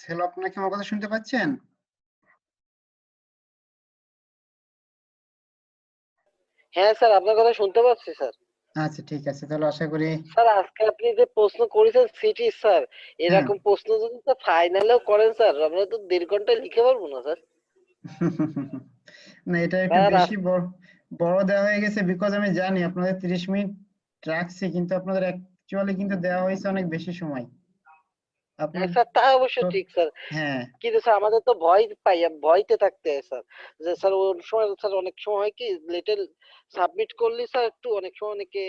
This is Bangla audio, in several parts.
হ্যালো, আপনারা কি আমার কথা শুনতে পাচ্ছেন? হ্যাঁ স্যার, আপনার কথা শুনতে পাচ্ছি স্যার। আচ্ছা, ঠিক আছে। তাহলে আশা করি স্যার আজকে আপনি যে প্রশ্ন করেছেন সিটি স্যার, হ্যাঁ। এরকম প্রশ্ন যদি স্যার ফাইনালেও করেন স্যার, আমরা তো 1.5 ঘন্টায় লিখে পারবো না স্যার। না, এটা একটু স্যার বেশি বড় দেওয়া হয়ে গেছে বিকজ আমি জানি আপনাদের 30 মিনিট রাখছি, কিন্তু আপনাদের অ্যাকচুয়ালি কিন্তু দেওয়া হয়েছে অনেক বেশি সময়। আপনার হ্যাঁ স্যার, তা অবশ্য তো ঠিক স্যার। হ্যাঁ, কিন্তু স্যার আমাদের তো ভয় পাই, ভয়তে থাকতে হয় স্যার। যে স্যার ওই সময় স্যার অনেক সময় হয় কি লিটল সাবমিট করলে স্যার একটু অনেক সময় অনেকে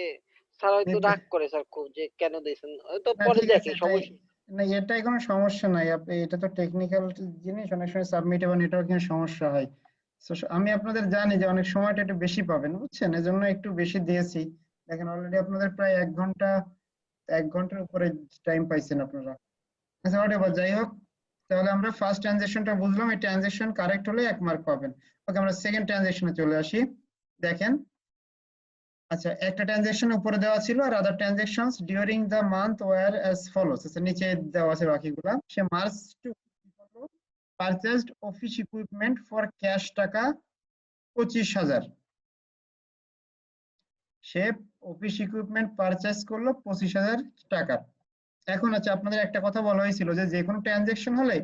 স্যার হয়তো এটা রাগ করে স্যার খুব যে কেন দিয়েছেন, হয়তো না পরে ঠিক আছে, দেখে এটাই সমস্যা। না, এটাই কোনো সমস্যা নাই। আপনি এটা তো টেকনিক্যাল জিনিস, অনেক সময় সাবমিট এবং নেটওয়ার্কিং সমস্যা হয়। So, আমি আপনাদের জানি যে অনেক সময়টা একটু বেশি পাবেন, বুঝছেন, এজন্য একটু বেশি দিয়েছি। দেখেন অলরেডি আপনাদের প্রায় 1 ঘন্টার উপরে টাইম পাইছেন আপনারা। আচ্ছা, হোয়াটএভার, যাই হোক। তাহলে আমরা ফার্স্ট ট্রানজেকশনটা বুঝলাম, এই ট্রানজেকশন কারেক্ট হলে 1 মার্ক পাবেন। ওকে, আমরা সেকেন্ড ট্রানজেকশনে চলে আসি। দেখেন, আচ্ছা, একটা ট্রানজেকশন উপরে দেওয়া ছিল আর other transactions during the month were as follows. আচ্ছা, নিচে দেওয়া আছে বাকিগুলা। সে March two purchased office equipment for cash টাকা 25,000। সে অফিস ইকুইপমেন্ট পারচেজ করলো 25,000 টাকার। এখন আছে, আপনাদের একটা কথা বলা হয়েছিল যে যে কোনো ট্রানজেকশন হলে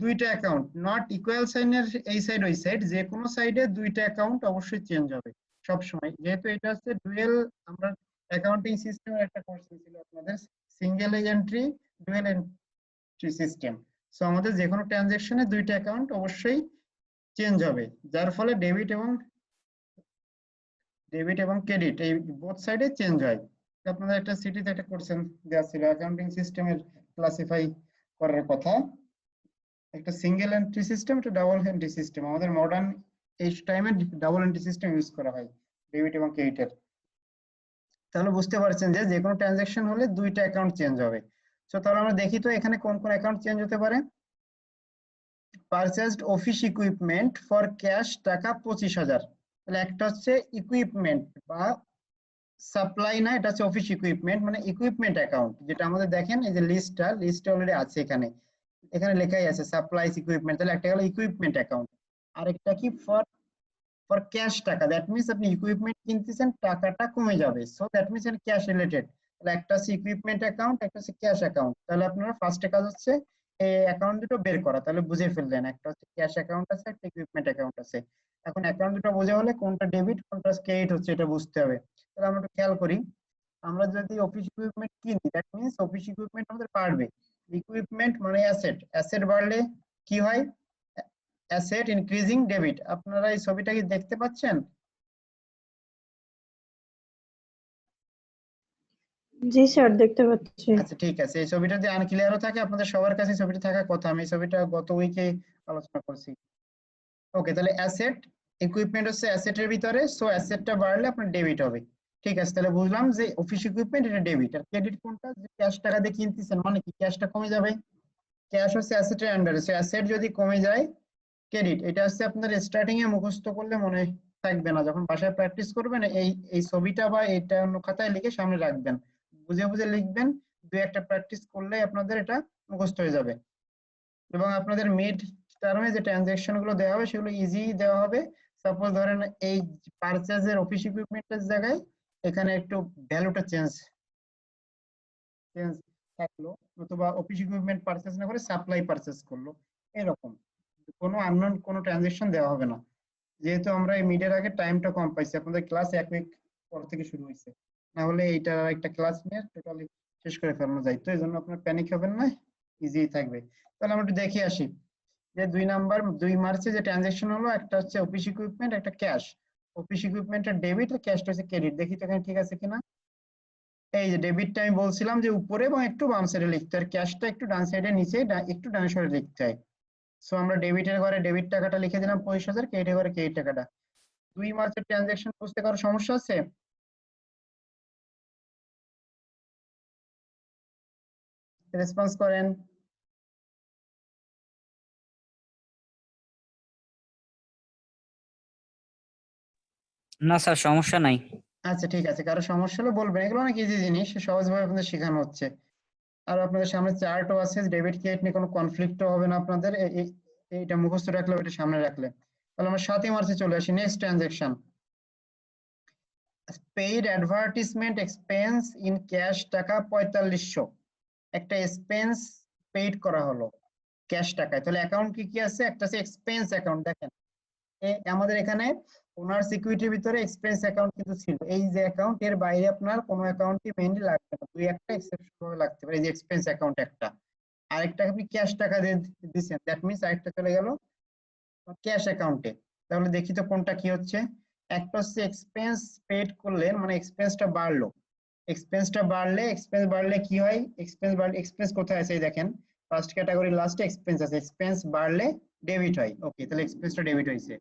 দুইটা অ্যাকাউন্ট, নট ইকুয়াল সাইনের এই সাইড ওই সাইড, যে কোনো সাইডে দুইটা অ্যাকাউন্ট অবশ্যই চেঞ্জ হবে সব সময়, যেহেতু এটা হচ্ছে ডুয়েল। আমরা অ্যাকাউন্টিং সিস্টেমের একটা কোশ্চেন ছিল আপনাদের, single entry dual entry system. So আমাদের যে কোনো ট্রানজেকশনে দুইটা অ্যাকাউন্ট অবশ্যই চেঞ্জ হবে, যার ফলে ডেবিট এবং ক্রেডিট এই বোথ সাইডে চেঞ্জ হয়। আপনাদের একটা সিটিতে একটা কোশ্চেন দেওয়া ছিল অ্যাকাউন্টিং সিস্টেমের ক্লাসিফাই করার কথা, একটা সিঙ্গেল এন্ট্রি সিস্টেম, একটা ডাবল এন্ট্রি সিস্টেম। আমাদের মডার্ন এই টাইমে ডাবল এন্ট্রি সিস্টেম ইউজ করা হয় ডেবিট এবং ক্রেডিটের। তাহলে বুঝতে পারছেন যে যে কোনো ট্রানজাকশন হলে দুইটা অ্যাকাউন্ট চেঞ্জ হবে। সো তাহলে আমরা দেখি তো এখানে কোন কোন অ্যাকাউন্ট চেঞ্জ হতে পারে। Purchased office equipment for cash টাকা 25,000। তাহলে একটা হচ্ছে ইকুইপমেন্ট বা সাপ্লাই, না এটা হচ্ছে অফিস ইকুইপমেন্ট, মানে ইকুইপমেন্ট অ্যাকাউন্ট, যেটা আমাদের দেখেন এই যে লিস্টটা অলরেডি আছে এখানে, এখানে লেখাই আছে সাপ্লাইজ ইকুইপমেন্ট। তাহলে একটা গেল ইকুইপমেন্ট অ্যাকাউন্ট। আরেকটা কি, ফর ফর ক্যাশ টাকা, দ্যাট মিনস আপনি ইকুইপমেন্ট কিনতেছেন, টাকাটা কমে যাবে, সো দ্যাট মিনস এটা ক্যাশ রিলেটেড। তাহলে একটা হচ্ছে ইকুইপমেন্ট অ্যাকাউন্ট, একটা হচ্ছে ক্যাশ অ্যাকাউন্ট। তাহলে আপনারা ফার্স্টে কাজ হচ্ছে এই অ্যাকাউন্ট দুটো বের করা, তাহলে বুঝে ফেললেন একটা হচ্ছে ক্যাশ অ্যাকাউন্ট আছে, একটা ইকুইপমেন্ট অ্যাকাউন্ট আছে। এখন অ্যাকাউন্ট দুটো বোঝা হলে কোনটা ডেবিট কোনটা ক্রেডিট হচ্ছে এটা বুঝতে হবে। তাহলে আমরা একটু খেয়াল করি, আমরা যদি অফিস ইকুইপমেন্ট কিনি দ্যাট মিনস অফিস ইকুইপমেন্ট আমাদের বাড়বে। ইকুইপমেন্ট মানে অ্যাসেট, অ্যাসেট বাড়লে কি হয়, অ্যাসেট ইনক্রিজিং ডেবিট। আপনারা এই ছবিটা কি দেখতে পাচ্ছেন? জি স্যার, দেখতে পাচ্ছি। আচ্ছা, ঠিক আছে। এই ছবিটা যদি আনক্লিয়ারও থাকে আপনাদের সবার কাছে ছবিটা থাকার কথা, আমি এই ছবিটা গত উইকে আলোচনা করছি। ওকে, তাহলে অ্যাসেট ইকুইপমেন্ট হচ্ছে অ্যাসেটের ভিতরে, সো অ্যাসেটটা বাড়লে আপনার ডেবিট হবে। ঠিক আছে, তাহলে বুঝলাম যে অফিস ইকুইপমেন্ট এটা ডেবিট, আর ক্রেডিট কোনটা, যে ক্যাশ টাকা দিয়ে কিনতেছেন মানে কি ক্যাশটা কমে যাবে। ক্যাশ হচ্ছে অ্যাসেটের আন্ডারে, সো অ্যাসেট যদি কমে যায় ক্রেডিট। এটা হচ্ছে আপনার স্টার্টিং এ মুখস্থ করলে মনে থাকবে না, যখন বাসায় প্র্যাকটিস করবেন এই এই ছবিটা বা এটা অন্য খাতায় লিখে সামনে রাখবেন, বুঝে বুঝে লিখবেন। দুই একটা প্র্যাকটিস করলে আপনাদের এটা মুখস্থ হয়ে যাবে। এবং আপনাদের মিড টার্মে যে ট্রানজেকশন গুলো দেওয়া হবে সেগুলো ইজি দেওয়া হবে। সাপোজ ধরেন এই পারচেজের অফিস ইকুইপমেন্টের জায়গায় এখানে একটু ভ্যালুটা চেঞ্জ চেঞ্জ থাকলো, অথবা অফিস ইকুইপমেন্ট পারচেজ না করে সাপ্লাই পারচেজ করলো, এরকম কোনো আননোন কোনো ট্রানজেকশন দেওয়া হবে না। যেহেতু আমরা এই মিডের আগে টাইমটা কম পাইছি, আপনাদের ক্লাস 1 উইক পর থেকে শুরু হয়েছে, না হলে এইটার একটা ক্লাস নিয়ে টোটালি শেষ করে ফেলানো যায়। তো এই জন্য আপনার প্যানিক হবেন না, ইজি থাকবে। তাহলে আমরা একটু দেখে আসি যে 2 মার্চে যে ট্রানজেকশন হলো, একটা হচ্ছে অফিস ইকুইপমেন্ট, একটা ক্যাশ। অফিস ইকুইপমেন্টের ডেবিট আর ক্যাশটা হচ্ছে ক্রেডিট। দেখি তো এখানে ঠিক আছে কিনা। এই যে ডেবিটটা আমি বলছিলাম যে উপরে এবং একটু বাম সাইডে লিখতে হয়, আর ক্যাশটা একটু ডান সাইডে নিচে একটু ডান সাইডে লিখতে হয়। সো আমরা ডেবিটের ঘরে ডেবিট টাকাটা লিখে দিলাম 25,000, ক্রেডিটের ঘরে ক্রেডিট টাকাটা। 2 মার্চের ট্রানজেকশন বুঝতে কারো সমস্যা আছে? রেসপন্স করেন। না স্যার, সমস্যা নাই। আচ্ছা, ঠিক আছে, কারো সমস্যা হলে বলবেন, এগুলো অনেক ইজি জিনিস, সহজভাবে আপনাদের শেখানো হচ্ছে। আর আপনাদের সামনে চার্টও আছে, ডেবিট ক্রেডিট নিয়ে কোনো কনফ্লিক্টও হবে না আপনাদের, এইটা মুখস্থ রাখলে এটা সামনে রাখলে। তাহলে আমরা 7 মার্চে চলে আসি। Next transaction, paid advertisement expense in cash টাকা 4500, একটা এক্সপেন্স পেইড করা হলো ক্যাশ টাকায়। তাহলে অ্যাকাউন্ট কি কি আছে? একটা আছে এক্সপেন্স অ্যাকাউন্ট। দেখেন আমাদের এখানে ওনার সিকিউরিটির ভিতরে এক্সপেন্স অ্যাকাউন্ট কিন্তু ছিল। এই যে অ্যাকাউন্ট, এর বাইরে আপনার কোনো অ্যাকাউন্টই মেইনলি লাগবে না, দুই একটা এক্সেপশন ভাবে লাগতে পারে। এই যে এক্সপেন্স অ্যাকাউন্ট একটা, আরেকটা আপনি ক্যাশ টাকা দিয়ে দিচ্ছেন, দ্যাট মিন্স আরেকটা চলে গেল ক্যাশ অ্যাকাউন্টে। তাহলে দেখি তো কোনটা কি হচ্ছে। একটা হচ্ছে এক্সপেন্স পেড করলেন, মানে এক্সপেন্সটা বাড়লো। এক্সপেন্স বাড়লে কি হয়? এক্সপেন্স কোথায় আছে? এই দেখেন ফার্স্ট ক্যাটাগরি লাস্টে এক্সপেন্স আছে। এক্সপেন্স বাড়লে ডেবিট হয়। ওকে, তাহলে এক্সপেন্সটা ডেবিট হয়েছে।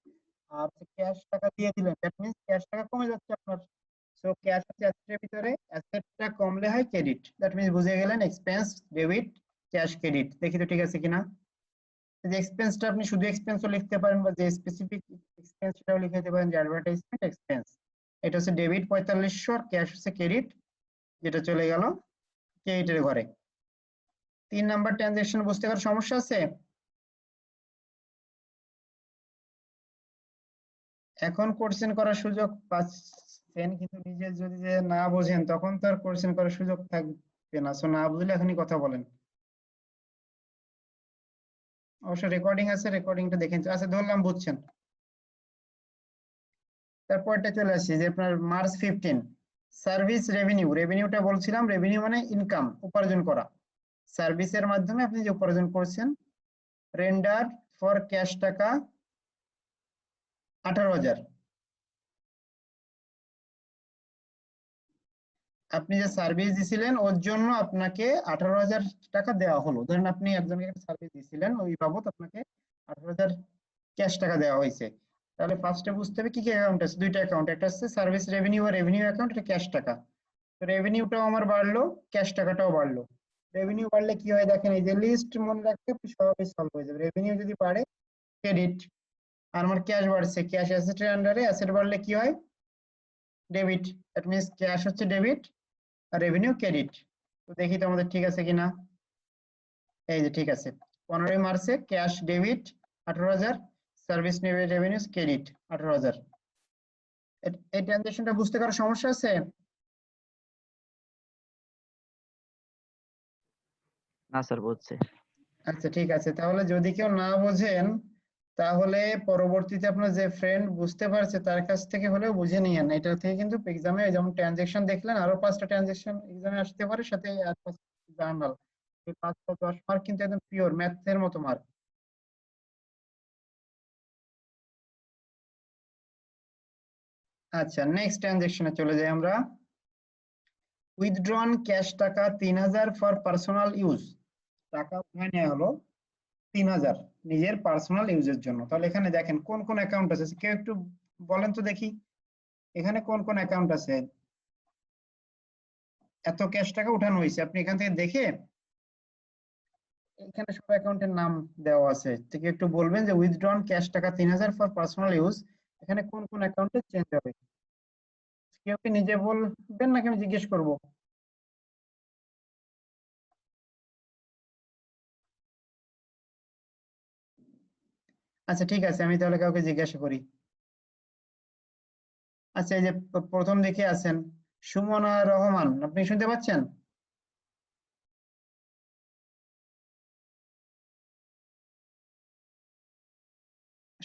আর ক্যাশ টাকা দিয়ে দিলেন, দ্যাট মিন্স ক্যাশ টাকা কমে যাচ্ছে আপনার। সো ক্যাশ আছে অ্যাসেটের ভিতরে, অ্যাসেটটা কমলে হয় ক্রেডিট, দ্যাট মিন্স বুঝে গেলেন এক্সপেন্স ডেবিট, ক্যাশ ক্রেডিট। দেখি তো ঠিক আছে কিনা। যে এক্সপেন্সটা আপনি শুধু এক্সপেন্সও লিখতে পারেন, বা যে স্পেসিফিক এক্সপেন্স সেটাও লিখে দিতে পারেন, যে অ্যাডভার্টাইজমেন্ট এক্সপেন্স। এটা হচ্ছে ডেবিট 4500, আর ক্যাশ হচ্ছে ক্রেডিট, যেটা চলে গেল ক্রেডিটের ঘরে। 3 নাম্বার ট্রানজাকশন বুঝতে কারো সমস্যা আছে? এখন কোশ্চেন করার সুযোগ পাচ্ছেন, কিন্তু নিজে যদি যে না বোঝেন তখন তো আর কোশ্চেন করার সুযোগ থাকবে না। সো না বুঝলে এখনই কথা বলেন। অবশ্য রেকর্ডিং আছে, রেকর্ডিংটা দেখেন। আচ্ছা ধরলাম বুঝছেন। তারপরটা চলে আসি যে আপনার মার্চ 15, সার্ভিস রেভিনিউ। রেভিনিউটা বলছিলাম, রেভিনিউ মানে ইনকাম, উপার্জন করা। সার্ভিসের মাধ্যমে আপনি যে উপার্জন করছেন, রেন্ডার ফর ক্যাশ টাকা 18,000। আপনি যে সার্ভিস দিছিলেন ওর জন্য আপনাকে 18,000 টাকা দেওয়া হলো। ধরেন আপনি একজনকে একটা সার্ভিস দিছিলেন, ওই বাবদ আপনাকে 18,000 ক্যাশ টাকা দেওয়া হয়েছে। তাহলে ফার্স্টে বুঝতে হবে কি কি অ্যাকাউন্ট আছে। দুইটা অ্যাকাউন্ট, একটা হচ্ছে সার্ভিস রেভিনিউ আর রেভিনিউ অ্যাকাউন্ট, এটা ক্যাশ টাকা। তো রেভিনিউটাও আমার বাড়লো, ক্যাশ টাকাটাও বাড়লো। রেভিনিউ বাড়লে কি হয় দেখেন, এই যে লিস্ট মনে রাখতে সবই সলভ হয়ে যাবে। রেভিনিউ যদি বাড়ে ক্রেডিট, আর আমার ক্যাশ বাড়ছে, ক্যাশ অ্যাসেটের আন্ডারে, অ্যাসেট বাড়লে কি হয়? ডেবিট। দ্যাট মিন্স ক্যাশ হচ্ছে ডেবিট আর রেভিনিউ ক্রেডিট। তো দেখি তো আমাদের ঠিক আছে কিনা। এই যে ঠিক আছে, 15 মার্চে cash debit 18,000, service revenue credit 18,000। এই ট্রানজাকশনটা বুঝতে কারো সমস্যা আছে? না স্যার বুঝছে। আচ্ছা ঠিক আছে, তাহলে যদি কেউ না বোঝেন তাহলে পরবর্তীতে আপনার যে ফ্রেন্ড বুঝতে পারছে তার কাছ থেকে হলেও বুঝে নিয়েন। এটা থেকে কিন্তু এক্সামে যেমন ট্রানজাকশন দেখলেন, আরো 5টা ট্রানজাকশন এক্সামে আসতে পারে, সাথে আর 5টা জার্নাল। এই 5টা 10 মার্ক কিন্তু একদম পিওর ম্যাথের মতো মার্ক। আচ্ছা নেক্সট ট্রানজাকশনে চলে যাই আমরা। উইথড্রন ক্যাশ টাকা 3,000 ফর পার্সোনাল ইউজ। টাকা উঠায় নেওয়া হলো 3,000 নিজের পার্সোনাল ইউজের জন্য। তাহলে এখানে দেখেন কোন কোন অ্যাকাউন্ট আছে, কেউ একটু বলেন তো দেখি এখানে কোন কোন অ্যাকাউন্ট আছে। এত ক্যাশ টাকা উঠানো হয়েছে, আপনি এখান থেকে দেখে এখানে সব অ্যাকাউন্টের নাম দেওয়া আছে, থেকে একটু বলবেন যে উইথড্রন ক্যাশ টাকা 3,000 ফর পার্সোনাল ইউজ, এখানে কোন কোন অ্যাকাউন্টে চেঞ্জ হবে। কেউ কি নিজে বলবেন নাকি আমি জিজ্ঞেস করব? আচ্ছা ঠিক আছে, আমি তাহলে কাউকে জিজ্ঞাসা করি। আচ্ছা এই যে প্রথম দিকে আছেন সুমনা রহমান, আপনি শুনতে পাচ্ছেন?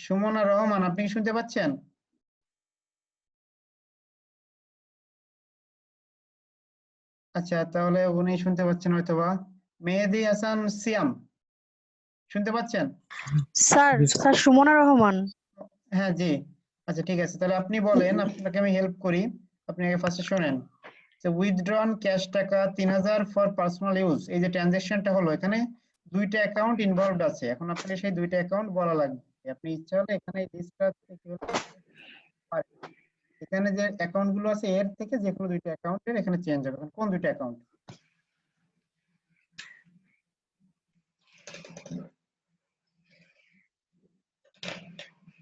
সুমনা রহমান, আপনি কি শুনতে পাচ্ছেন? আচ্ছা তাহলে উনি শুনতে পাচ্ছেন হয়তোবা। মেহেদি হাসান সিয়াম, শুনতে পাচ্ছেন? Sir sir Sumana Rahman. হ্যাঁ জি। আচ্ছা ঠিক আছে, তাহলে আপনি বলেন, আপনাকে আমি হেল্প করি। আপনি আগে ফার্স্টে শোনেন যে উইথড্রন ক্যাশ টাকা 3,000 ফর পার্সোনাল ইউজ, এই যে ট্রানজাকশনটা হলো, এখানে দুইটা অ্যাকাউন্ট ইনভলভড আছে। এখন আপনাকে সেই দুইটা অ্যাকাউন্ট বলা লাগবে। আপনি ইচ্ছা হলে এখানে লিস্টটা এখানে যে অ্যাকাউন্ট গুলো আছে এর থেকে যে কোনো দুইটা অ্যাকাউন্টের এখানে চেঞ্জ হবে। এখন কোন দুইটা অ্যাকাউন্ট?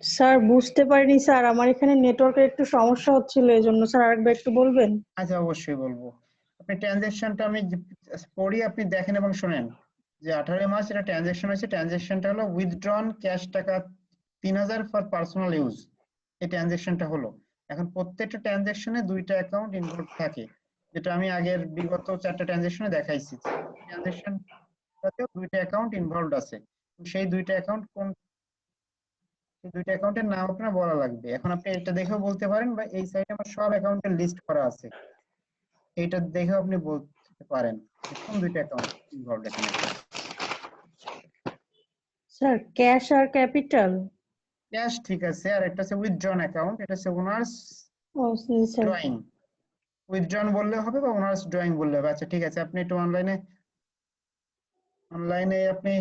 স্যার বুঝতে পারিনি স্যার, আমার এখানে নেটওয়ার্কের একটু সমস্যা হচ্ছিল, এই জন্য স্যার আরেকবার একটু বলবেন? আচ্ছা অবশ্যই বলবো। আপনি ট্রানজেকশনটা আমি পড়ি, আপনি দেখেন এবং শোনেন যে 18 মাস এটা ট্রানজেকশন হয়েছে। ট্রানজেকশনটা হলো উইথড্রন ক্যাশ টাকা 3000 ফর পার্সোনাল ইউজ, এই ট্রানজেকশনটা হলো। এখন প্রত্যেকটা ট্রানজেকশনে দুইটা অ্যাকাউন্ট ইনভলভ থাকে, যেটা আমি আগের বিগত 4টা ট্রানজেকশনে দেখাইছি। ট্রানজেকশনটাতেও দুইটা অ্যাকাউন্ট ইনভলভড আছে, সেই দুইটা অ্যাকাউন্ট কোন, সেই দুইটা অ্যাকাউন্টের নাম আপনার বলা লাগবে। এখন আপনি এটা দেখেও বলতে পারেন, বা এই সাইডে আমার সব অ্যাকাউন্টের লিস্ট করা আছে, এইটা দেখেও আপনি বলতে পারেন যে কোন দুইটা অ্যাকাউন্ট ইনভলভড এখানে। স্যার ক্যাশ আর ক্যাপিটাল। ক্যাশ ঠিক আছে, আর একটা আছে উইথড্রন অ্যাকাউন্ট, এটা হচ্ছে ওনার্স ও জি স্যার। ড্রয়িং। উইথড্রন বললে হবে বা ওনার্স ড্রয়িং বললে হবে। আচ্ছা ঠিক আছে, আপনি একটু অনলাইনে আপনি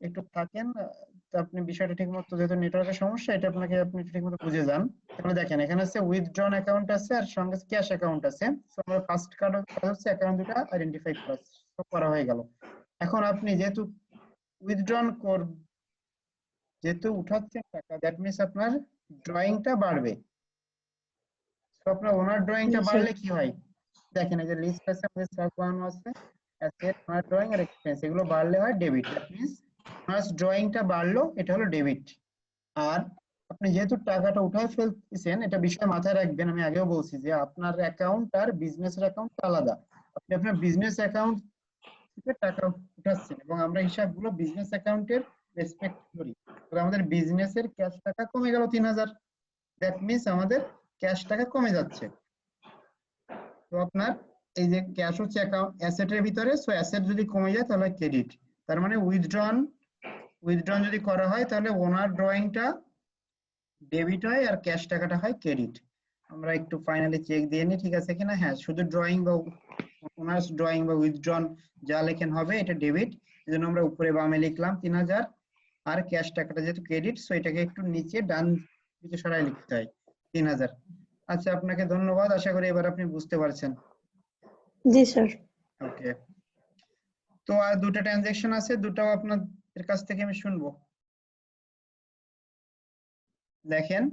একটু থাকেন, তো আপনি বিষয়টা ঠিক মতো, যেহেতু নেটওয়ার্কের সমস্যা, এটা আপনি ঠিক মতো বুঝে যান। তাহলে দেখেন এখানে আছে উইথড্রন অ্যাকাউন্ট আছে আর সঙ্গে ক্যাশ অ্যাকাউন্ট আছে। সো আমরা ফার্স্ট কাজ হচ্ছে অ্যাকাউন্ট দুটো আইডেন্টিফাই করা হয়ে গেল। এখন আপনি যেহেতু উইথড্রন যেহেতু উঠাচ্ছেন টাকা, দ্যাট মিনস আপনার ড্রয়িংটা বাড়বে। তো আপনার ওনার ড্রয়িংটা জি স্যার। বাড়লে কি হয়, দেখেন এই যে লিস্ট আছে, আমাদের সাব বানানো আছে, অ্যাসেট, ওনার ড্রয়িং আর এক্সপেন্স, এগুলো বাড়লে হয় ডেবিট। দ্যাট মিনস ওনার ড্রয়িংটা বাড়লো, এটা হলো ডেবিট। আর আপনি যেহেতু টাকাটা উঠায় ফেলতেছেন, এটা বিষয় মাথায় রাখবেন, আমি আগেও বলছি যে আপনার অ্যাকাউন্ট আর বিজনেসের অ্যাকাউন্ট আলাদা। আপনি আপনার বিজনেস অ্যাকাউন্ট থেকে টাকা উঠাচ্ছেন এবং আমরা হিসাবগুলো বিজনেস অ্যাকাউন্টের রেসপেক্ট করি। তো আমাদের বিজনেসের ক্যাশ টাকা কমে গেল 3000, দ্যাট মিনস আমাদের ক্যাশ টাকা কমে যাচ্ছে। তো আপনার এই যে ক্যাশ হচ্ছে অ্যাকাউন্ট অ্যাসেটের ভিতরে, সো অ্যাসেট যদি কমে যায় তাহলে ক্রেডিট। তার মানে উইথড্রন যদি করা হয় তাহলে ওনার ড্রয়িংটা ডেবিট হয় আর ক্যাশ টাকাটা হয় ক্রেডিট। আমরা একটু ফাইনালি চেক দিয়ে নিই ঠিক আছে কিনা। হ্যাঁ, শুধু ড্রয়িং বা ওনার ড্রয়িং বা উইথড্রন যা লেখেন হবে এটা ডেবিট, এজন্য আমরা উপরে বামে লিখলাম 3000। আর ক্যাশ টাকাটা যেহেতু ক্রেডিট, সো এটাকে একটু নিচে ডান দিকে সরাই লিখতে হয় 3000। আচ্ছা, আপনাকে ধন্যবাদ, আশা করি এবার আপনি বুঝতে পারছেন। জি স্যার। ওকে, তো আর দুটো ট্রানজেকশন আছে, দুটাও আপনাদের কাছ থেকে আমি শুনবো। দেখেন,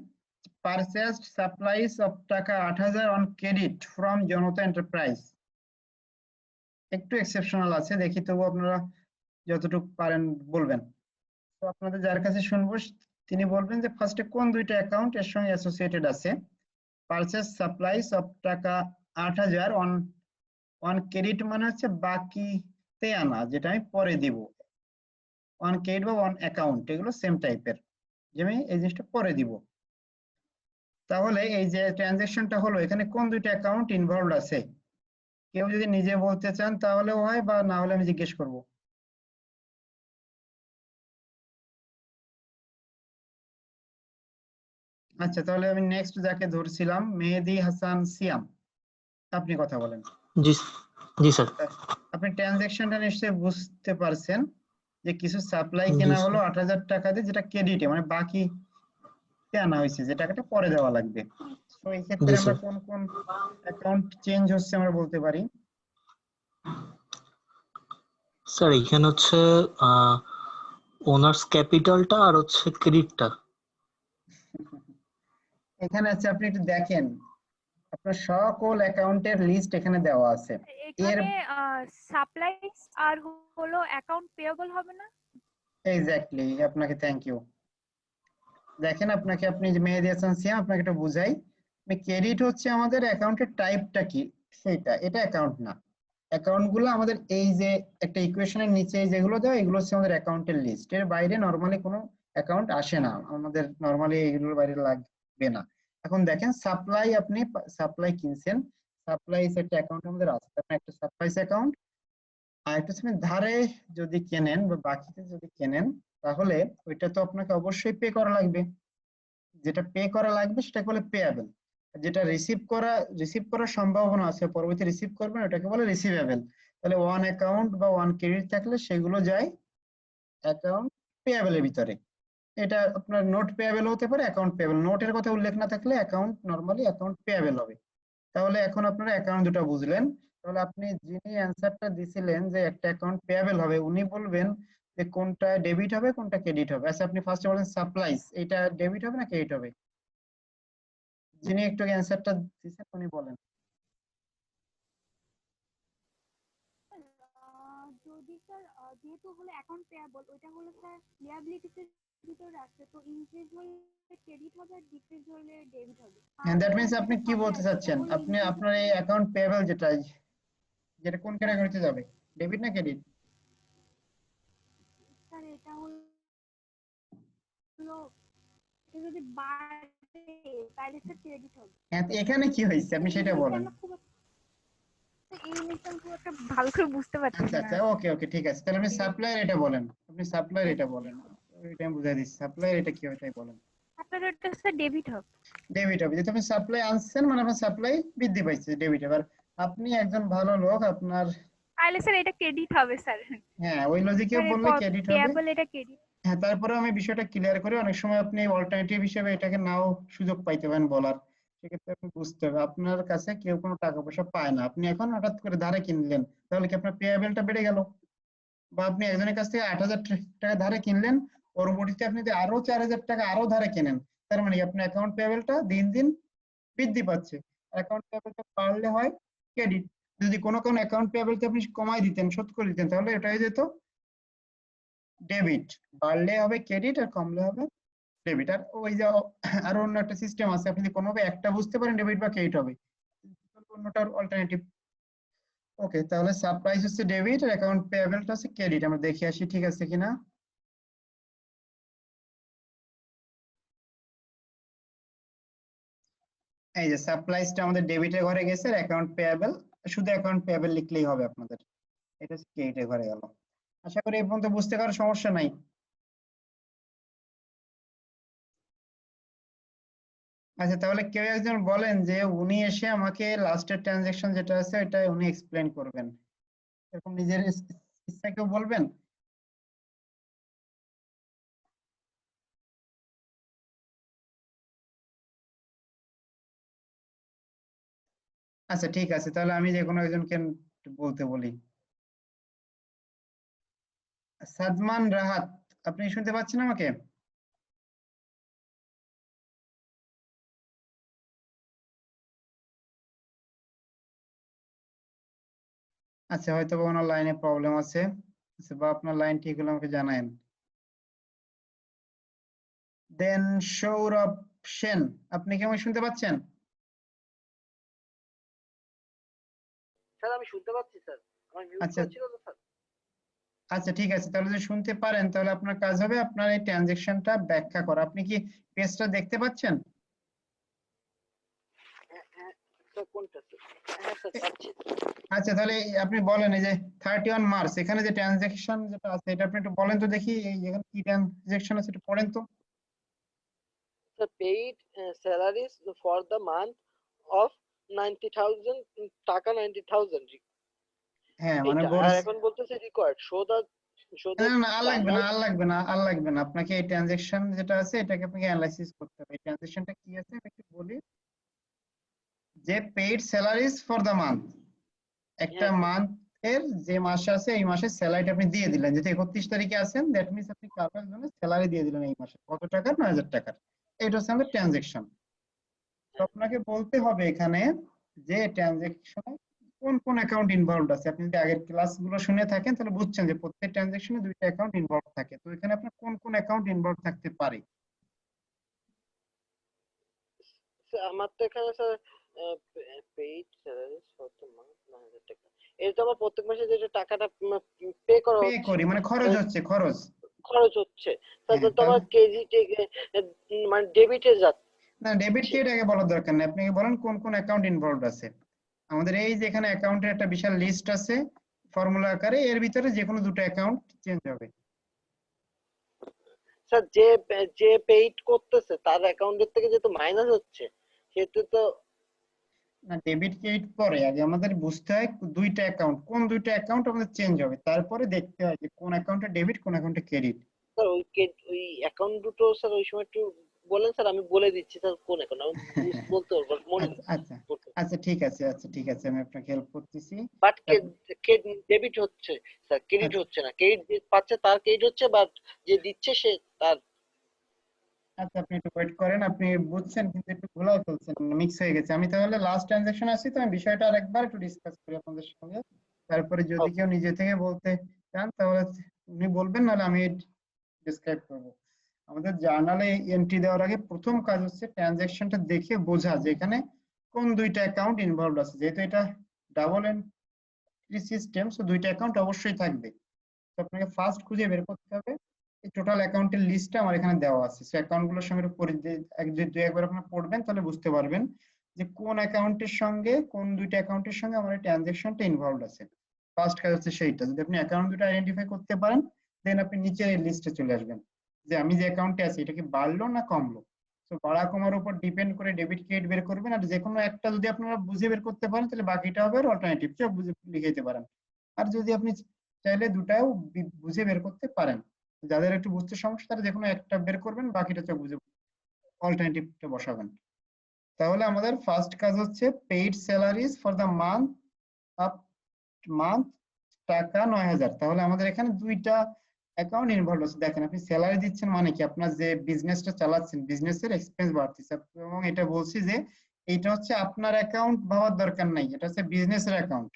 পারচেজ সাপ্লাইস অফ টাকা 8000 on credit from Janata enterprise. একটু এক্সেপশনাল আছে, দেখি তবু আপনারা যতটুকু পারেন বলবেন। তো আপনাদের যার কাছে শুনবো তিনি বলবেন যে ফার্স্টে কোন দুইটা অ্যাকাউন্ট এর সঙ্গে অ্যাসোসিয়েটেড আছে। পারচেজ সাপ্লাইস অফ টাকা 8000 অন অন ক্রেডিট মানে হচ্ছে বাকিতে আনা, যেটা আমি পরে দিব। অন ক্রেডিট বা অন অ্যাকাউন্ট এগুলো সেম টাইপের, যে আমি এই জিনিসটা পরে দিব। তাহলে এই যে ট্রানজেকশনটা হলো, এখানে কোন দুইটা অ্যাকাউন্ট ইনভলভড আছে? কেউ যদি নিজে বলতে চান তাহলেও হয়, বা না হলে আমি জিজ্ঞেস করব। আচ্ছা, তাহলে আমি নেক্সট যাকে ধরছিলাম, মেহেদী হাসান সিয়াম, আপনি কথা বলেন। জি জি স্যার। আপনি ট্রানজেকশনটা নিশ্চয়ই বুঝতে পারছেন যে কিছু সাপ্লাই জি কেনা স্যার। হলো 8000 টাকা দিয়ে, যেটা ক্রেডিটে মানে বাকি আনা হয়েছে, যে টাকাটা পরে দেওয়া লাগবে। তো এই ক্ষেত্রে জি আমরা স্যার। কোন কোন অ্যাকাউন্ট চেঞ্জ হচ্ছে আমরা বলতে পারি? স্যার এখানে হচ্ছে ওনার্স ক্যাপিটালটা আর হচ্ছে ক্রেডিটটা। এখানে আছে, আপনি একটু দেখেন, আপনার সকল অ্যাকাউন্টের লিস্ট এখানে দেওয়া আছে। এর এখানে সাপ্লাইস আর হলো অ্যাকাউন্ট পেয়েবল হবে না? এক্স্যাক্টলি, আপনাকে থ্যাংক ইউ। দেখেন, আপনি যে মেহেদী হাসান সিয়াম, আপনাকে একটা বুঝাই। ক্রেডিট হচ্ছে আমাদের অ্যাকাউন্টের টাইপটা কি, সেটা, এটা অ্যাকাউন্ট না। অ্যাকাউন্ট গুলো আমাদের এই যে একটা ইকুয়েশনের নিচে যেগুলো দেওয়া, এগুলো হচ্ছে আমাদের অ্যাকাউন্টের লিস্ট। এর বাইরে নরমালি কোনো অ্যাকাউন্ট আসে না আমাদের, নরমালি এগুলোর বাইরে লাগবে না। এখন দেখেন, আপনি সাপ্লাই কিনছেন, সাপ্লাইস একটা অ্যাকাউন্ট আমাদের আছে, আপনার একটা সাপ্লাইস অ্যাকাউন্ট। আর একটা হচ্ছে ধারে যদি কেনেন বা বাকিতে যদি কেনেন, তাহলে ওইটা তো আপনাকে অবশ্যই পে করা লাগবে। যেটা পে করা লাগবে সেটাকে বলে পেয়াবেল। যেটা রিসিভ করার সম্ভাবনা আছে, পরবর্তী রিসিভ করবেন, ওটাকে বলে রিসিভেবল। তাহলে ওয়ান অ্যাকাউন্ট বা ওয়ান ক্রেডিট থাকলে সেগুলো যায় অ্যাকাউন্ট পেয়াবেলের ভিতরে। এটা আপনার নোট পেয়াবেল হতে পারে, অ্যাকাউন্ট পেয়াবেল। নোটের কথা উল্লেখ না থাকলে অ্যাকাউন্ট নরমালি অ্যাকাউন্ট পেয়াবেল হবে। তাহলে এখন আপনারা অ্যাকাউন্ট দুটো বুঝলেন। তাহলে আপনি যিনি অ্যান্সারটা দিছিলেন যে একটা অ্যাকাউন্ট পেয়াবেল হবে, উনি বলবেন যে কোনটা ডেবিট হবে কোনটা ক্রেডিট হবে। আচ্ছা, আপনি ফার্স্টে বলেন সাপ্লাইস, এটা ডেবিট হবে না ক্রেডিট হবে? যিনি একটু অ্যান্সারটা দিয়েছেন উনি বলেন। যেহেতু হলো অ্যাকাউন্ট পেয়াবল, ওইটা হলো স্যার লিয়াবিলিটিস এর ভিতরে আছে, তো ইনক্রিজ হলে ক্রেডিট হবে আর ডিক্রিজ হলে ডেবিট হবে। হ্যাঁ, আর দ্যাট হলো মিন্স আপনি যেটা কি বলতে সাপ্লাই, চাচ্ছেন, এটা হলো আপনি ইনক্রিজ আপনার এই অ্যাকাউন্ট পেয়েবল যেটা যেটা কোন ক্যাটাগরিতে যাবে, ডেবিট না ক্রেডিট? স্যার এটা হলো এটা যদি বাড়ে তাহলে স্যার ক্রেডিট হবে। হ্যাঁ, তো এখানে কি হয়েছে আপনি এই সেটা জিনিসটা বলেন। আমরা খুব এই জিনিসটা আমি খুব একটা ভালো করে বুঝতে পারছি আচ্ছা না। আচ্ছা, ওকে ওকে, ঠিক আছে, তাহলে আপনি সাপ্লায়ার এটা বলেন, আপনি সাপ্লায়ার এটা বলেন, ওইটা আমি বুঝাই দিচ্ছি, সাপ্লায়ার এটা কি হয় তাই বলেন। আপনার ওটা স্যার ডেবিট হবে। ডেবিট হবে, যেহেতু আপনি সাপ্লাই আনছেন মানে আপনার সাপ্লাই বৃদ্ধি পাইছে, ডেবিট। এবার আপনি একজন ভালো লোক, আপনার তাহলে স্যার এটা ক্রেডিট হবে স্যার। হ্যাঁ ওই লজিকে স্যার বললে ক্রেডিট হবে। পেয়াবল এটা ক্রেডিট। হ্যাঁ, তারপরে আমি বিষয়টা ক্লিয়ার করি, অনেক সময় আপনি অল্টারনেটিভ হিসেবে এটাকে নাও সুযোগ পাইতে পারেন বলার, সেক্ষেত্রে আপনি বুঝতে হবে আপনার কাছে কেউ কোনো টাকা পয়সা পায় না, আপনি এখন হঠাৎ করে ধারে কিনলেন, তাহলে কি আপনার পেয়াবেলটা বেড়ে গেল? বা আপনি একজনের কাছ থেকে 8,000 টাকা ধারে কিনলেন, পরবর্তীতে আপনি যদি আরো 4,000 টাকা আরো ধারে কেনেন, তার মানে কি আপনার অ্যাকাউন্ট পেয়াবেলটা দিন দিন বৃদ্ধি পাচ্ছে। অ্যাকাউন্ট পেয়াবেলটা বাড়লে হয় ক্রেডিট, যদি কোনো কোনো অ্যাকাউন্ট পেয়াবেলকে আপনি কমাই দিতেন, শোধ করে দিতেন, তাহলে এটা হয়ে যেত ডেবিট। বাড়লে হবে ক্রেডিট আর কমলে হবে ডেবিট। আর ওই যে আরো অন্য একটা সিস্টেম আছে, আপনি যদি কোনোভাবে একটা বুঝতে পারেন ডেবিট বা ক্রেডিট হবে, অন্যটার অল্টারনেটিভ। ওকে, তাহলে সাপ্লাইস হচ্ছে ডেবিট আর অ্যাকাউন্ট পেয়াবেলটা হচ্ছে ক্রেডিট। আমরা দেখে আসি ঠিক আছে কিনা। এই যে সাপ্লাইসটা আমাদের ডেবিটের ঘরে গেছে, আর অ্যাকাউন্ট পেয়াবেল শুধু অ্যাকাউন্ট পেয়াবেল লিখলেই হবে আপনাদের, এটা হচ্ছে ক্রেডিটের ঘরে গেল। আশা করি এই পর্যন্ত বুঝতে কারো সমস্যা নাই। আচ্ছা, তাহলে কেউ একজন বলেন যে উনি এসে আমাকে লাস্টের ট্রানজেকশন যেটা আছে এটা উনি এক্সপ্লেন করবেন, এরকম নিজের ইচ্ছা কেউ বলবেন? আচ্ছা ঠিক আছে, তাহলে আমি যে কোনো একজনকে বলতে বলি। সাদমান রাহাত, আপনি শুনতে পাচ্ছেন আমাকে? আচ্ছা, হয়তো বা ওনার লাইনে প্রবলেম আছে। আচ্ছা, বা আপনার লাইন ঠিক হলে আমাকে জানায়েন। দেন সৌরভ সেন, আপনি কি আমাকে শুনতে পাচ্ছেন? স্যার আমি শুনতে পাচ্ছি স্যার, আমার মিউট আচ্ছা করা ছিল তো স্যার। আচ্ছা, ঠিক আছে, তাহলে যদি শুনতে পারেন তাহলে আপনার কাজ হবে আপনার এই ট্রানজেকশনটা ব্যাখ্যা করা। আপনি কি পেজটা দেখতে পাচ্ছেন? হ্যাঁ হ্যাঁ স্যার, কোনটা স্যার? হ্যাঁ স্যার পাচ্ছি। আচ্ছা, তাহলে আপনি বলেন এই যে 31 মার্চ এখানে যে ট্রানজেকশন যেটা আছে এটা আপনি একটু বলেন তো দেখি, এই এখানে কি ট্রানজেকশন আছে একটু পড়েন তো। Sir paid salaries for the month of 90,000 টাকা, 90,000 হ্যাঁ মানে এইটা। আর বলছি, এখন বলতেছে রিকোয়ার্ড শো দ্য না না আর লাগবে না, টাইমলাইন। আর লাগবে না, আর লাগবে না, আপনাকে এই ট্রানজেকশন যেটা আছে এটাকে আপনাকে অ্যানালাইসিস করতে হবে। এই ট্রানজেকশনটা কি আছে আমি একটু বলি, যে paid salaries for the month, একটা হ্যাঁ স্যার। মান্থ এর যে মাসে আছে এই মাসের স্যালারিটা আপনি দিয়ে দিলেন, যেহেতু 31 তারিখে আছেন, দ্যাট মিন্স আপনি কারো একজনের স্যালারি দিয়ে দিলেন এই মাসে কত টাকা, 9,000 টাকার। এটা হচ্ছে আমাদের ট্রানজেকশন। তো আপনাকে বলতে হবে এখানে যে ট্রানজেকশনে কোন কোন অ্যাকাউন্ট ইনভলভড আছে। আপনি যদি আগের ক্লাসগুলো শুনে থাকেন তাহলে বুঝছেন যে প্রত্যেক ট্রানজেকশনে দুইটা অ্যাকাউন্ট ইনভলভ থাকে, তো এখানে আপনার কোন কোন অ্যাকাউন্ট ইনভলভ থাকতে পারে। স্যার আমার তো এখানে sir paid salaries for the month 9,000 টাকা, এটা আমার প্রত্যেক মাসে যে টাকাটা পে করা পে হচ্ছে, করি মানে খরচ হচ্ছে, খরচ। খরচ হচ্ছে, হ্যাঁ, তাহলে তো তাহলে আমার ক্রেডিটে মানে ডেবিটে যাচ্ছে। না, ডেবিট ক্রেডিট আগে বলার দরকার নেই, আপনি আগে বলেন কোন কোন অ্যাকাউন্ট ইনভলভড আছে। আমাদের এই যে এখানে অ্যাকাউন্টের একটা বিশাল লিস্ট আছে ফর্মুলা আকারে, এর ভিতরে যে কোনো দুটো অ্যাকাউন্ট চেঞ্জ হবে। স্যার যে যে পেইড করতেছে তার অ্যাকাউন্টের থেকে যেহেতু মাইনাস হচ্ছে, সেহেতু তো না, ডেবিট ক্রেডিট পরে, আগে আমাদের বুঝতে হয় দুইটা অ্যাকাউন্ট, কোন দুইটা অ্যাকাউন্ট আমাদের চেঞ্জ হবে, তারপরে দেখতে হয় যে কোন অ্যাকাউন্টে ডেবিট কোন অ্যাকাউন্টে ক্রেডিট। স্যার ওই অ্যাকাউন্ট দুটো স্যার ওই সময় একটু বলেন স্যার, আমি বলে দিচ্ছি স্যার কোন অ্যাকাউন্ট আমি বলতে পারবো মনে আচ্ছা আচ্ছা পড়তে। আচ্ছা, ঠিক আছে, আচ্ছা ঠিক আছে, আমি আপনাকে হেল্প করতেছি। বাট আপ- ডেবিট হচ্ছে স্যার, ক্রেডিট আচ্ছা হচ্ছে না। ক্রেডিট যে পাচ্ছে তার ক্রেডিট হচ্ছে, বাট যে দিচ্ছে সে তার। আচ্ছা, আপনি একটু ওয়েট করেন, আপনি বুঝছেন কিন্তু একটু ভুলাও ফেলছেন, মিক্স হয়ে গেছে। আমি তাহলে লাস্ট ট্রানজাকশন আসি, তো আমি বিষয়টা আরেকবার একটু ডিসকাস করি আপনাদের সঙ্গে, তারপরে যদি কেউ নিজে থেকে বলতে চান তাহলে উনি বলবেন, নাহলে আমি ডিসক্রাইব করব। আমাদের জার্নালে এন্ট্রি দেওয়ার আগে প্রথম কাজ হচ্ছে ট্রানজ্যাকশনটা দেখে বোঝা যে এখানে কোন দুইটা অ্যাকাউন্ট ইনভলভ আছে। যেহেতু এটা ডাবল এন্ট্রি সিস্টেম, সো দুইটা অ্যাকাউন্ট অবশ্যই থাকবে। তো আপনাকে ফার্স্ট খুঁজে বের করতে হবে এই টোটাল অ্যাকাউন্টের লিস্টটা আমার এখানে দেওয়া আছে। সো অ্যাকাউন্টগুলোর সঙ্গে দুই একবার আপনারা পড়বেন, তাহলে বুঝতে পারবেন যে কোন অ্যাকাউন্টের সঙ্গে, কোন দুইটা অ্যাকাউন্টের সঙ্গে আমার ট্রানজ্যাকশনটা ইনভলভ আছে। ফার্স্ট কাজ হচ্ছে সেইটা। যদি আপনি অ্যাকাউন্ট দুটো আইডেন্টিফাই করতে পারেন, দেন আপনি নিচের এই লিস্টে চলে আসবেন যে আমি যে অ্যাকাউন্টে আছি এটা কি বাড়লো না কমলো। তো বাড়া কমার উপর ডিপেন্ড করে ডেবিট ক্রেডিট বের করবেন। আর যে কোনো একটা যদি আপনারা বুঝে বের করতে পারেন, তাহলে বাকিটা হবে অল্টারনেটিভ, চোখ বুঝে লিখে দিতে পারেন। আর যদি আপনি চাইলে দুটাও বুঝে বের করতে পারেন। যাদের একটু বুঝতে সমস্যা তারা যে কোনো একটা বের করবেন, বাকিটা চোখ বুঝে অল্টারনেটিভটা বসাবেন। তাহলে আমাদের ফার্স্ট কাজ হচ্ছে paid salaries for the month up month, টাকা ৯,০০০। তাহলে আমাদের এখানে দুইটা অ্যাকাউন্ট ইনভলভ আছে। দেখেন, আপনি স্যালারি দিচ্ছেন মানে কি, আপনার যে বিজনেসটা চালাচ্ছেন বিজনেসের এক্সপেন্স বাড়তেছে। এবং এটা বলছি যে এইটা হচ্ছে আপনার অ্যাকাউন্ট ভাবার দরকার নাই, এটা হচ্ছে বিজনেসের অ্যাকাউন্ট।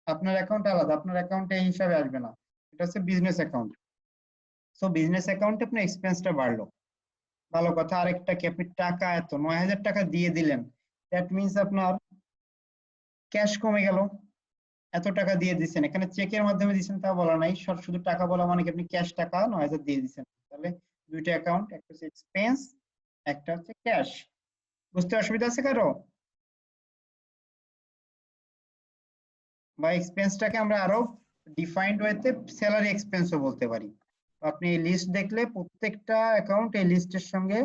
আপনার অ্যাকাউন্ট আলাদা, আপনার অ্যাকাউন্টে এই হিসাবে আসবে না, এটা হচ্ছে বিজনেস অ্যাকাউন্ট। সো বিজনেস অ্যাকাউন্টে আপনার এক্সপেন্সটা বাড়লো, ভালো কথা। আরেকটা কি, আপনি টাকা এত ৯,০০০ টাকা দিয়ে দিলেন, দ্যাট মিনস আপনার ক্যাশ কমে গেল। এত টাকা দিয়ে দিচ্ছেন, এখানে চেকের মাধ্যমে দিচ্ছেন তা বলা নাই, শুধু টাকা বলা মানে কি আপনি ক্যাশ টাকা ৯,০০০ দিয়ে দিচ্ছেন। তাহলে দুইটা অ্যাকাউন্ট, একটা হচ্ছে এক্সপেন্স, একটা হচ্ছে ক্যাশ। বুঝতে অসুবিধা আছে কারো? বা এক্সপেন্সটাকে আমরা আরো ডিফাইন্ড ওয়েতে স্যালারি এক্সপেন্সও বলতে পারি। আপনি এই লিস্ট দেখলে প্রত্যেকটা অ্যাকাউন্ট এই লিস্টের সঙ্গে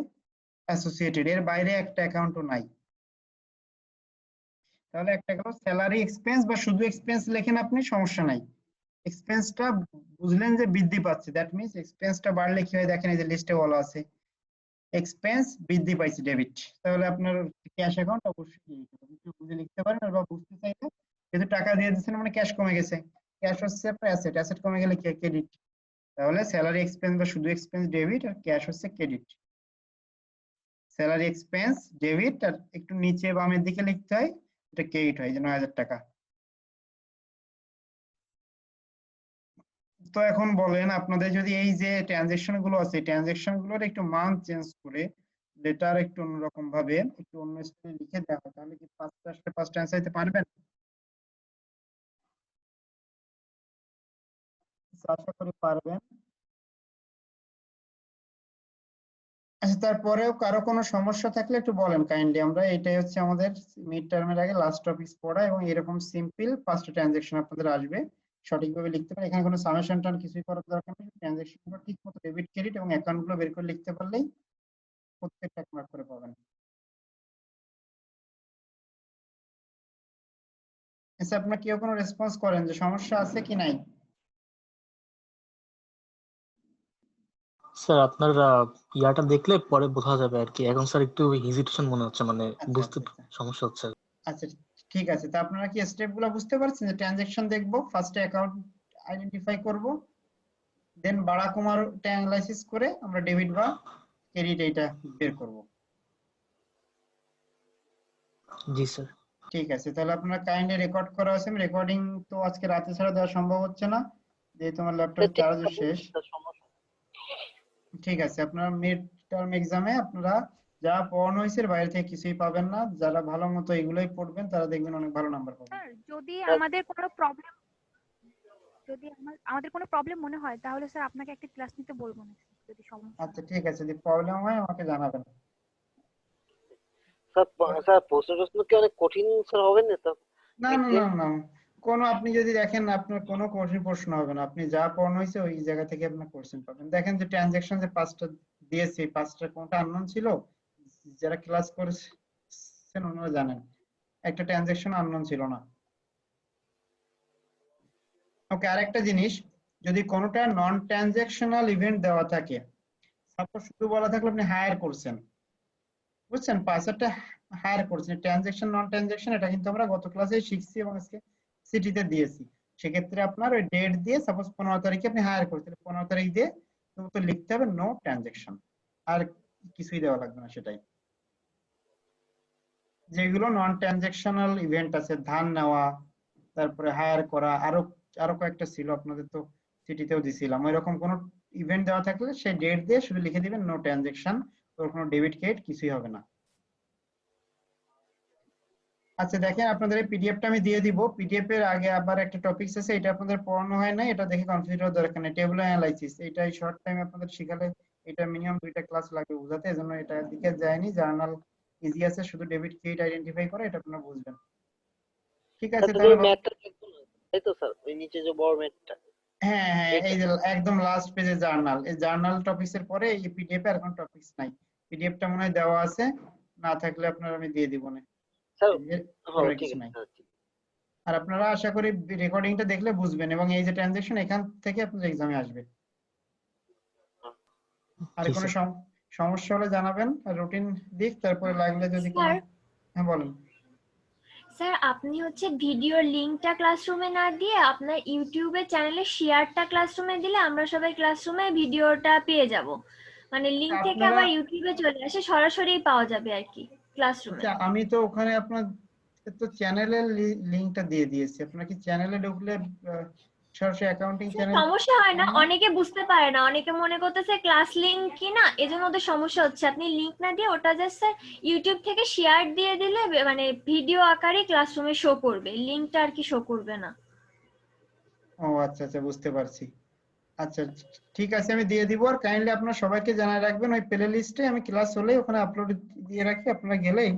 অ্যাসোসিয়েটেড, এর বাইরে একটা অ্যাকাউন্টও নাই। তাহলে একটা গেল স্যালারি এক্সপেন্স, বা শুধু এক্সপেন্স লেখেন আপনি, সমস্যা নাই। এক্সপেন্সটা বুঝলেন যে বৃদ্ধি পাচ্ছে, দ্যাট মিনস এক্সপেন্সটা বাড়লে কি হয় দেখেন, এই যে লিস্টে বলা আছে এক্সপেন্স বৃদ্ধি পাইছে, ডেবিট। তাহলে আপনার ক্যাশ অ্যাকাউন্ট অবশ্যই ডেবিট হবে। আপনি বুঝে লিখতে পারেন, আর বা বুঝতে চাইলে যেহেতু টাকা দিয়ে দিচ্ছেন মানে ক্যাশ কমে গেছে, ক্যাশ হচ্ছে আপনার অ্যাসেট, অ্যাসেট কমে গেলে ক্রেডিট। তাহলে স্যালারি এক্সপেন্স বা শুধু এক্সপেন্স ডেবিট, আর ক্যাশ হচ্ছে ক্রেডিট। স্যালারি এক্সপেন্স ডেবিট, আর একটু নিচে বামের দিকে লিখতে হয় এটা ক্রেডিট হয়, যে ৯,০০০ টাকা। তো এখন বলেন, আপনাদের যদি এই যে ট্রানজেকশন গুলো আছে, ট্রানজেকশন গুলোর একটু মান চেঞ্জ করে লেটার একটু অন্যরকম ভাবে একটু অন্য স্টাইলে লিখে দেওয়া হয়, তাহলে কি পাঁচটা আসলে পাঁচটা অ্যান্সার দিতে পারবেন? আশা করি পারবেন। আচ্ছা, তারপরেও কারো কোনো সমস্যা থাকলে একটু বলেন কাইন্ডলি। আমরা এটাই হচ্ছে আমাদের মিড টার্মের আগে লাস্ট টপিক পড়া, এবং এরকম সিম্পল পাঁচটা ট্রানজেকশন আপনাদের আসবে, সঠিকভাবে লিখতে পারেন। এখানে কোনো সামেশন টান কিছুই করার দরকার নেই, ট্রানজেকশন গুলো ঠিক মতো ডেবিট ক্রেডিট এবং অ্যাকাউন্ট গুলো বের করে লিখতে পারলেই প্রত্যেকটা এক মার্ক করে পাবেন। আচ্ছা, আপনার কেউ কোনো রেসপন্স করেন যে সমস্যা আছে কি নাই? স্যার আপনার ইয়াটা দেখলে পরে বোঝা যাবে আর কি। এখন স্যার একটু হেজিটেশন মনে হচ্ছে, মানে আচ্ছা বুঝতে আচ্ছা আচ্ছা সমস্যা হচ্ছে। আচ্ছা, ঠিক আছে। তা আপনারা কি স্টেপ গুলো বুঝতে পারছেন? যে ট্রানজেকশন দেখবো, ফার্স্টে অ্যাকাউন্ট আইডেন্টিফাই করব, দেন বাড়া কমার অ্যানালাইসিস করে আমরা ডেবিট বা ক্রেডিট এইটা বের করব। জি স্যার। ঠিক আছে, তাহলে আপনারা কাইন্ডলি রেকর্ড করা আছে। রেকর্ডিং তো আজকে রাতে ছাড়া দেওয়া সম্ভব হচ্ছে না, যেহেতু আমার ল্যাপটপে চার্জ শেষ। ঠিক আছে, আপনারা মিড টার্ম এক্সামে আপনারা যা পড়ানো হয়েছে এর বাইরে থেকে কিছুই পাবেন না। যারা ভালো মতো এগুলোই পড়বেন তারা দেখবেন অনেক ভালো নাম্বার পাবেন। স্যার যদি আমাদের কোনো প্রবলেম, যদি আমাদের কোনো প্রবলেম মনে হয় তাহলে স্যার আপনাকে একটা ক্লাস নিতে বলবো না, যদি সমস্যা আচ্ছা হয়। ঠিক আছে, যদি প্রবলেম হয় আমাকে জানাবেন। স্যার প্রশ্ন কি অনেক কঠিন স্যার হবে না তো? না না না না, কোনো আপনি যদি দেখেন আপনার কোনো কঠিন প্রশ্ন হবে না, আপনি যা পড়ানো হয়েছে ওই জায়গা থেকে আপনার কোশ্চেন পাবেন। দেখেন যে ট্রানজাকশন যে পাঁচটা দিয়েছে, পাঁচটা কোনটা আননোন ছিল, যারা ক্লাস করেছেন ওনারা জানেন একটা ট্রানজাকশন আননোন ছিল না। ওকে, আরেকটা জিনিস, যদি কোনোটা নন ট্রানজাকশনাল ইভেন্ট দেওয়া থাকে, সাপোজ শুধু বলা থাকলে আপনি হায়ার করছেন, বুঝছেন, পাঁচটা হায়ার করছেন, ট্রানজাকশন নন ট্রানজাকশন এটা কিন্তু আমরা গত ক্লাসে শিখছি এবং আজকে সিটিতে দিয়েছি। সেক্ষেত্রে আপনার ওই ডেট দিয়ে, সাপোজ 15 তারিখে আপনি হায়ার করছেন, 15 তারিখ দিয়ে তো লিখতে হবে নো ট্রানজাকশন, আর কিছুই দেওয়া লাগবে না। সেটাই, যেগুলো নন ট্রানজাকশনাল ইভেন্ট আছে, ধান নেওয়া, তারপরে হায়ার করা, আরো আরো কয়েকটা ছিল আপনাদের তো সিটিতেও দিছিলাম, ওইরকম কোনো ইভেন্ট দেওয়া থাকলে সেই ডেট দিয়ে শুধু লিখে দিবেন নো ট্রানজেকশন, ওর কোনো ডেবিট ক্রেডিট কিছুই হবে না। আচ্ছা দেখেন, আপনাদের এই পিডিএফটা আমি দিয়ে দিব। পিডিএফ এর আগে আবার একটা টপিকস আছে, এটা আপনাদের পড়ানো হয় না, এটা দেখে কনফিউজ হওয়ার দরকার নেই। টেবল অ্যানালাইসিস, এটা এই শর্ট টাইমে আপনাদের শিখালে এটা মিনিমাম 2টা ক্লাস লাগবে বোঝাতে, এজন্য এটা দিকে যায়নি। জার্নাল ইজি আছে, শুধু ডেবিট ক্রেডিট আইডেন্টিফাই করে, এটা আপনারা বুঝবেন। ঠিক আছে শুধু তাহলে ম্যাথটা দেখবো না, তাই তো স্যার? ওই নিচে যে বড় ম্যাথটা, হ্যাঁ হ্যাঁ, এটা এই যে একদম লাস্ট পেজে জার্নাল, এই জার্নাল টপিকস এর পরে এই পিডিএফ এ আর কোনো টপিকস নাই। পিডিএফটা মনে হয় দেওয়া আছে, না থাকলে আপনারা আমি দিয়ে দিব না, স্যার। এর হ্যাঁ পরে ঠিক কিছু আছে নাই। স্যার, ঠিক আর আপনারা আশা করি রেকর্ডিংটা দেখলে বুঝবেন, এবং এই যে ট্রানজেকশন এখান থেকে আপনাদের এক্সামে আসবে। আর জি কোনো স্যার। সমস্যা হলে জানাবেন, আর রুটিন দিক, তারপরে লাগলে যদি কোনো, স্যার হ্যাঁ বলেন। স্যার আপনি হচ্ছে ভিডিওর লিংকটা ক্লাসরুমে না দিয়ে আপনার ইউটিউবে চ্যানেলে শেয়ারটা ক্লাসরুমে দিলে আমরা সবাই ক্লাসরুমে ভিডিওটা পেয়ে যাব, মানে লিংক থেকে আপনারা, আবার ইউটিউবে চলে আসে সরাসরি পাওয়া যাবে আর কি ক্লাসরুমে। আচ্ছা আমি তো ওখানে আপনার তো চ্যানেলের লিংকটা দিয়ে দিয়েছি, আপনার কি চ্যানেলে ঢুকলে সরাসরি অ্যাকাউন্টিং স্যার চ্যানেল সমস্যা হয় না, পাবেন না? অনেকে বুঝতে পারে না, অনেকে মনে করতেছে ক্লাস লিংক কি না, এজন্য ওদের সমস্যা হচ্ছে। আপনি লিংক না দিয়ে ওটা জাস্ট স্যার ইউটিউব থেকে শেয়ার দিয়ে দিলে মানে ভিডিও আকারে ক্লাসরুমে শো করবে, লিংকটা আর কি শো করবে না। ও আচ্ছা আচ্ছা, বুঝতে পারছি। আচ্ছা ঠিক আছে, আমি দিয়ে দিব। আর কাইন্ডলি আপনারা সবাইকে জানায় রাখবেন, ওই প্লে লিস্টে আমি ক্লাস হলেই ওখানে আপলোড দিয়ে রাখি, আপনারা গেলেই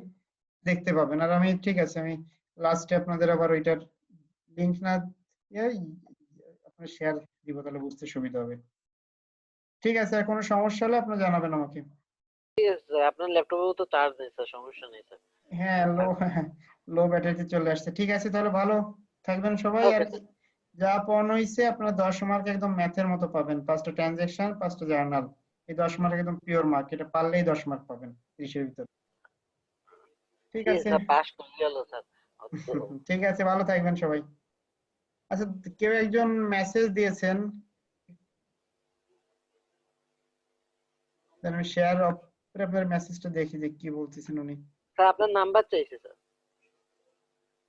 দেখতে পাবেন। আর আমি ঠিক আছে, আমি লাস্টে আপনাদের আবার ওইটার লিংক না দিয়ে আপনার শেয়ার দিব, তাহলে বুঝতে সুবিধা হবে। ঠিক আছে, আর কোনো সমস্যা হলে আপনারা জানাবেন আমাকে। আছে স্যার। আপনার ল্যাপটপেও তো চার্জ নেই স্যার, সমস্যা নেই স্যার। হ্যাঁ, লো ব্যাটারিতে চলে আসছে। ঠিক আছে তাহলে, ভালো থাকবেন সবাই। আর ওকে স্যার। যা পড়ানো হয়েছে আপনার 10 মার্ক একদম ম্যাথের মতো পাবেন, 5টা ট্রানজেকশন 5টা জার্নাল, এই 10 মার্ক একদম পিওর মার্ক, এটা পারলেই 10 মার্ক পাবেন 30-এর ভিতরে। ঠিক ঠিক আছে আছে। স্যার, পাস করে গেল স্যার। তো ঠিক আছে, ভালো থাকবেন সবাই। আচ্ছা, কেউ একজন মেসেজ দিয়েছেন, তাহলে আমি শেয়ার অপরে আপনার মেসেজটা দেখি যে কি বলতেছেন উনি। স্যার আপনার নাম্বার চাইছে স্যার।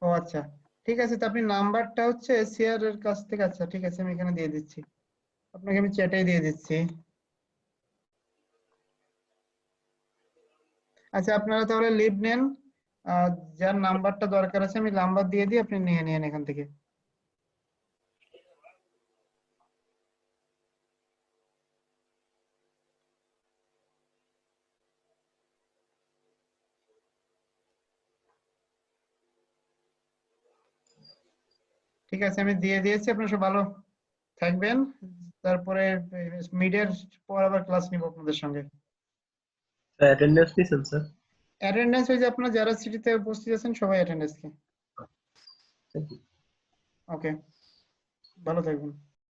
ও আচ্ছা, ঠিক আছে, তো আপনি নাম্বারটা হচ্ছে শেয়ার এর কাছ থেকে, আচ্ছা ঠিক আছে আমি এখানে দিয়ে দিচ্ছি, আপনাকে আমি চ্যাটেই দিয়ে দিচ্ছি। আচ্ছা আপনারা তাহলে লিভ নেন, যার নাম্বারটা দরকার আছে আমি নাম্বার দিয়ে দিই, আপনি নিয়ে নিন এখান থেকে। ঠিক আছে, আমি দিয়ে দিয়েছি, আপনারা সব ভালো থাকবেন। তারপরে মিডের পর আবার ক্লাস নিব আপনাদের সঙ্গে। অ্যাটেন্ডেন্স নিছেন স্যার? অ্যাটেন্ডেন্স হয়ে যে আপনারা যারা সিটিতে উপস্থিত আছেন সবাই অ্যাটেন্ডেন্স কি। Thank you. ওকে, ভালো থাকবেন।